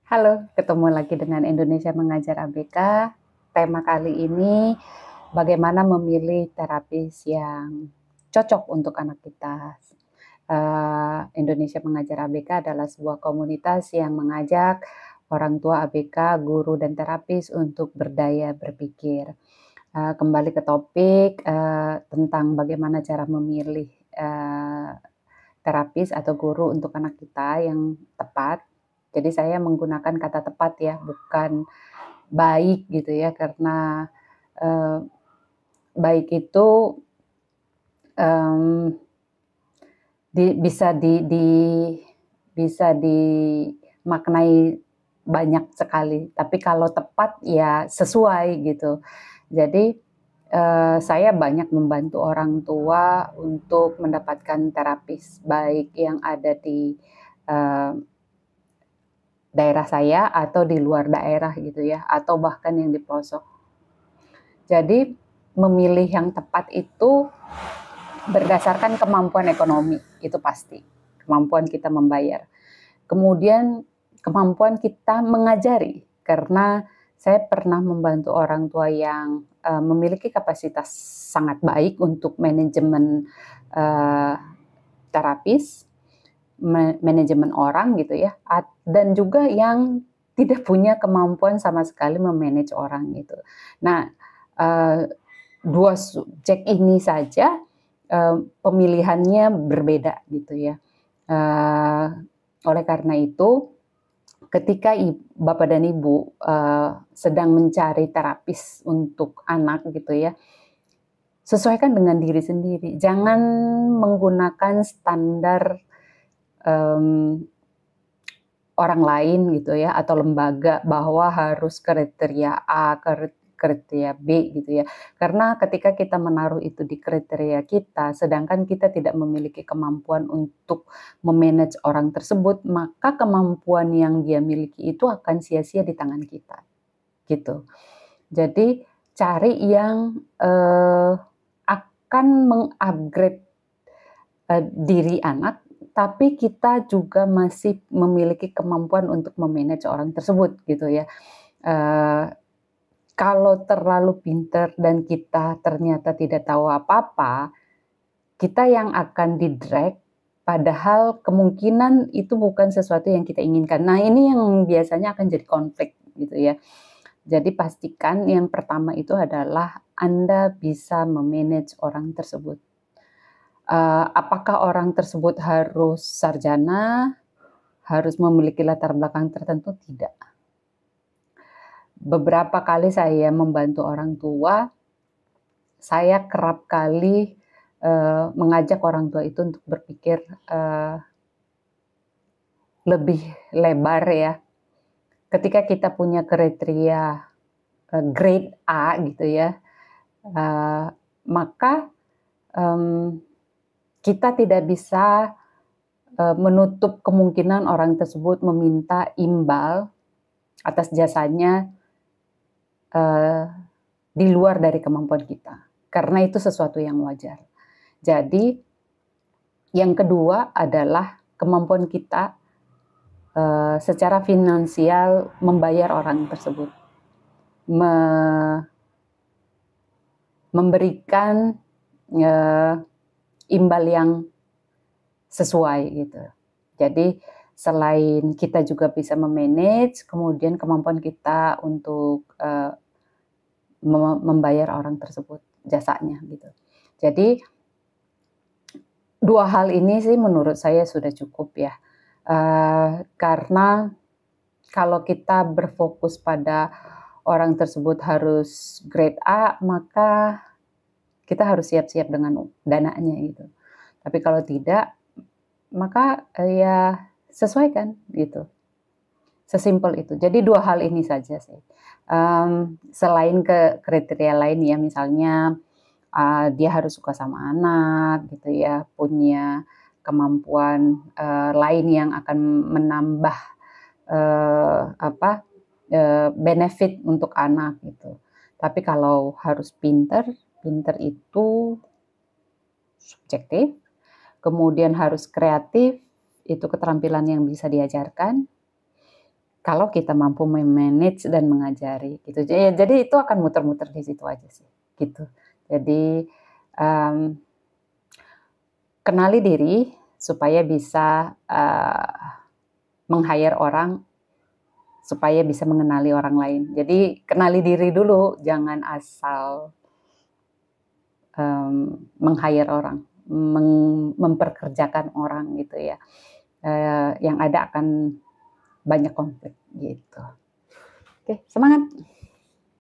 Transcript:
Halo, ketemu lagi dengan Indonesia Mengajar ABK. Tema kali ini, bagaimana memilih terapis yang cocok untuk anak kita. Indonesia Mengajar ABK adalah sebuah komunitas yang mengajak orang tua ABK, guru, dan terapis untuk berdaya berpikir. Kembali ke topik tentang bagaimana cara memilih terapis atau guru untuk anak kita yang tepat. Jadi saya menggunakan kata tepat ya, bukan baik gitu ya, karena baik itu um, bisa dimaknai banyak sekali. Tapi kalau tepat ya sesuai gitu. Jadi saya banyak membantu orang tua untuk mendapatkan terapis baik yang ada di daerah saya atau di luar daerah gitu ya, atau bahkan yang di pelosok. Jadi memilih yang tepat itu berdasarkan kemampuan ekonomi, itu pasti. Kemampuan kita membayar. Kemudian kemampuan kita mengajari, karena saya pernah membantu orang tua yang memiliki kapasitas sangat baik untuk manajemen terapis, manajemen orang gitu ya, dan juga yang tidak punya kemampuan sama sekali memanage orang gitu. Nah, dua subjek ini saja pemilihannya berbeda gitu ya. Oleh karena itu, ketika Bapak dan Ibu sedang mencari terapis untuk anak gitu ya, sesuaikan dengan diri sendiri. Jangan menggunakan standar orang lain gitu ya, atau lembaga bahwa harus kriteria A, kriteria B gitu ya. Karena ketika kita menaruh itu di kriteria kita, sedangkan kita tidak memiliki kemampuan untuk memanage orang tersebut, maka kemampuan yang dia miliki itu akan sia-sia di tangan kita. Gitu. Jadi cari yang akan mengupgrade diri anak, tapi kita juga masih memiliki kemampuan untuk memanage orang tersebut gitu ya. Kalau terlalu pintar dan kita ternyata tidak tahu apa-apa, kita yang akan di-drag, padahal kemungkinan itu bukan sesuatu yang kita inginkan. Nah, ini yang biasanya akan jadi konflik gitu ya. Jadi pastikan yang pertama itu adalah Anda bisa memanage orang tersebut. Apakah orang tersebut harus sarjana, harus memiliki latar belakang tertentu? Tidak. Beberapa kali saya membantu orang tua, saya kerap kali mengajak orang tua itu untuk berpikir lebih lebar ya. Ketika kita punya kriteria grade A gitu ya, maka kita tidak bisa menutup kemungkinan orang tersebut meminta imbal atas jasanya di luar dari kemampuan kita, karena itu sesuatu yang wajar. Jadi yang kedua adalah kemampuan kita secara finansial membayar orang tersebut, memberikan imbal yang sesuai gitu. Jadi selain kita juga bisa memanage, kemudian kemampuan kita untuk membayar orang tersebut jasanya gitu. Jadi dua hal ini sih menurut saya sudah cukup ya. Karena kalau kita berfokus pada orang tersebut harus grade A, maka kita harus siap-siap dengan dananya gitu. Tapi kalau tidak, maka ya sesuaikan gitu. Sesimpel itu. Jadi dua hal ini saja sih. Selain ke kriteria lain ya, misalnya dia harus suka sama anak gitu ya, punya kemampuan lain yang akan menambah benefit untuk anak gitu. Tapi kalau harus pinter itu subjektif. Kemudian harus kreatif, itu keterampilan yang bisa diajarkan. Kalau kita mampu me-manage dan mengajari gitu. Jadi itu akan muter-muter di situ aja sih, gitu. Jadi, mmm, kenali diri supaya bisa, meng-hire orang, supaya bisa mengenali orang lain. Jadi kenali diri dulu, jangan asal, meng-hire orang, memperkerjakan orang gitu ya. Yang ada akan banyak konflik gitu. Oke, semangat!